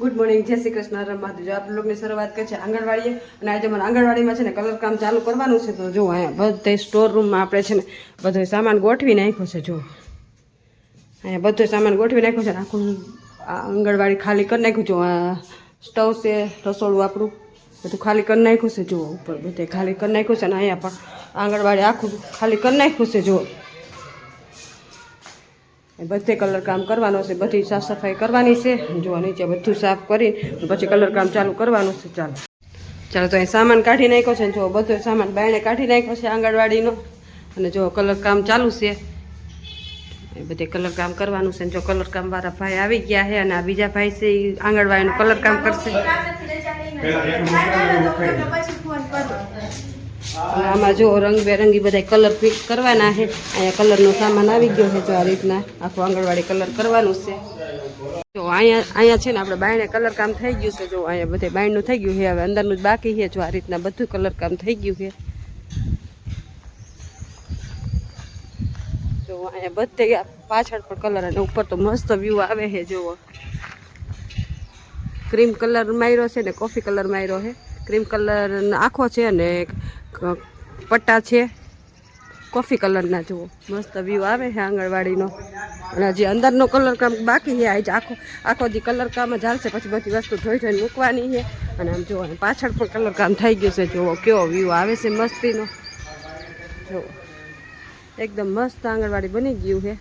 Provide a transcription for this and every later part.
Good morning, જય શ્રી કૃષ્ણ, રમાતું જો આપણે લોકોની શરૂઆત કરી છે આંગણવાડીએ. અને આજે મને આંગણવાડીમાં છે ને કલર કામ ચાલુ કરવાનું છે. તો જો અહીંયા બધે સ્ટોર રૂમમાં આપણે છે ને બધો સામાન ગોઠવી નાખ્યો છે. જો અહીંયા બધો સામાન ગોઠવી નાખ્યો છે ને આખું આંગણવાડી ખાલી કરી નાખ્યું. જો આ સ્ટવ છે, રસોડું આપણું બધું ખાલી કરી નાખ્યું છે. જુઓ ઉપર બધે ખાલી કરી નાખ્યું છે ને અહીંયા પણ આંગણવાડી આખું ખાલી કરી નાખ્યું છે. જુઓ બધે કલર કામ કરવાનો છે, બધી સાફ સફાઈ કરવાની છે. જો નીચે બધું સાફ કરી પછી કલર કામ ચાલુ કરવાનું છે. ચાલો તો અહીં સામાન કાઢી નાખ્યો છે. જો બધો સામાન બાયણે કાઢી નાખ્યો છે આંગણવાડીનો. અને જો કલર કામ ચાલુ છે, એ બધે કલર કામ કરવાનું છે. જો કલર કામ વાળા ભાઈ આવી ગયા છે અને આ બીજા ભાઈ છે એ આંગણવાડીનું કલર કામ કરશે. આમાં જો રંગબેરંગી બધા કલર ફિટ કરવાના છે. અહીંયા કલરનો સામાન આવી ગયો છે. જો આ રીતના આખું આંગણવાડી કલર કરવાનું છે. જો અહીંયા છે ને આપણે બાયણે કલર કામ થઈ ગયું છે. જો અહીંયા બધે બાયણનું થઈ ગયું છે, હવે અંદરનું જ બાકી છે. જો આ રીતના બધું કલર કામ થઈ ગયું છે. જો અહીંયા બધે પાછળ પણ કલર અને ઉપર તો મસ્ત વ્યૂ આવે છે. જુઓ ક્રીમ કલર માર્યો છે ને કોફી કલર માર્યો છે. ક્રીમ કલર આખો છે અને પટ્ટા છે કોફી કલરના. જુઓ મસ્ત વ્યૂ આવે છે આંગણવાડીનો. અને હજી અંદરનો કલર કામ બાકી છે. આજે આખો દી કલર કામ જ હાલશે, પછી બધી વસ્તુ ધોઈને મૂકવાની છે. અને આમ જુઓ પાછળ પણ કલર કામ થઈ ગયું છે. જુઓ કેવો વ્યૂ આવે છે મસ્તીનો. જુઓ એકદમ મસ્ત આંગણવાડી બની ગયું છે.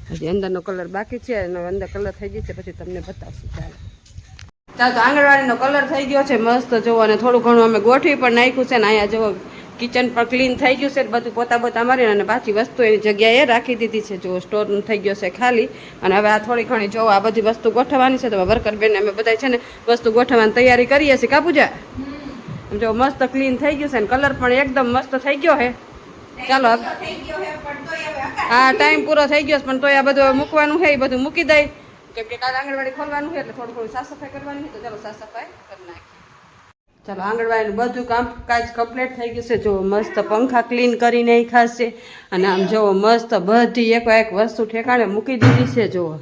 હજી અંદરનો કલર બાકી છે અને અંદર કલર થઈ ગઈ છે, પછી તમને બતાવશું. ચાલો તો આંગણવાડીનો કલર થઈ ગયો છે મસ્ત. જુઓ અને થોડું ઘણું અમે ગોઠવી પણ નાખ્યું છે ને અહીંયા જુઓ કિચન પણ ક્લીન થઈ ગયું છે. બધું પોતા મારીને અને પાછી વસ્તુ એની જગ્યાએ રાખી દીધી છે. જો સ્ટોર થઈ ગયો છે ખાલી. અને હવે આ થોડી ઘણી જો આ બધી વસ્તુ ગોઠવવાની છે. તો વર્કર બેન અમે બધા છે ને વસ્તુ ગોઠવવાની તૈયારી કરીએ છીએ. કાપુજા જો મસ્ત ક્લીન થઈ ગયું છે ને કલર પણ એકદમ મસ્ત થઈ ગયો છે. ચાલો હા ટાઈમ પૂરો થઈ ગયો પણ તોય આ બધું મૂકવાનું છે, એ બધું મૂકી દઈ. કેમ કે કાલે આંગણવાડી ખોલવાનું છે એટલે થોડું થોડું સાફ સફાઈ કરવાની છે. તો ચાલો સાફ સફાઈ કરી નાખીએ. ચાલો આંગણવાડીનું બધું કામકાજ કમ્પ્લીટ થઈ ગયું છે. જો મસ્ત પંખા ક્લીન કરી નાખ્યા છે. અને આમ જુઓ મસ્ત બધી એક વસ્તુ ઠેકાણે મૂકી દીધી છે. જુઓ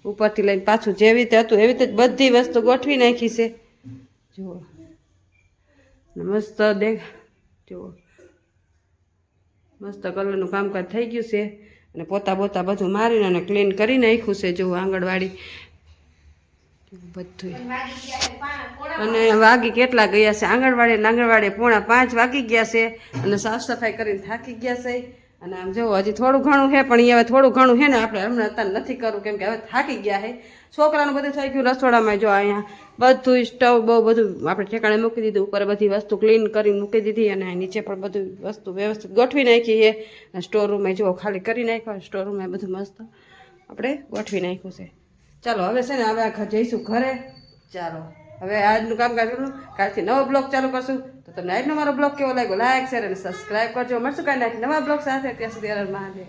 ઉપરથી લઈને પાછું જેવી રીતે હતું એવી રીતે બધી વસ્તુ ગોઠવી નાખી છે. જુઓ મસ્ત જુઓ મસ્ત કલરનું કામકાજ થઈ ગયું છે. અને પોતા બધું મારીને અને ક્લીન કરી નાખ્યું છે. જો આંગણવાડી બધું. અને વાગી કેટલા ગયા છે આંગણવાડી 4:30 વાગી ગયા છે. અને સાફ સફાઈ કરીને થાકી ગયા છે. અને આમ જુઓ હજી થોડું ઘણું છે પણ એ હવે થોડું ઘણું છે ને આપણે હમણાં અત્યારે નથી કરવું, કેમ કે હવે થાકી ગયા છે. છોકરાનું બધું થઈ ગયું રસોડામાં. જો અહીંયા બધું સ્ટવ બધું આપણે ઠેકાણે મૂકી દીધું. ઉપર બધી વસ્તુ ક્લીન કરીને મૂકી દીધી. અને નીચે પણ બધું વસ્તુ વ્યવસ્થિત ગોઠવી નાખી છે. સ્ટોર રૂમે જો ખાલી કરી નાખ્યો. સ્ટોર રૂમે બધું મસ્ત આપણે ગોઠવી નાખ્યું છે. ચાલો હવે છે ને હવે જઈશું ઘરે. ચાલો હવે આજનું કામકાજ કરું. કાલથી નવો બ્લોગ ચાલુ કરશું. તો તમને આજનો મારો બ્લોગ કેવો લાગ્યો લાઈક શેર અને સબસ્ક્રાઈબ કરજો. મળશું કાલે નવા બ્લોગ સાથે. ત્યાં સુધી મહાદેવ.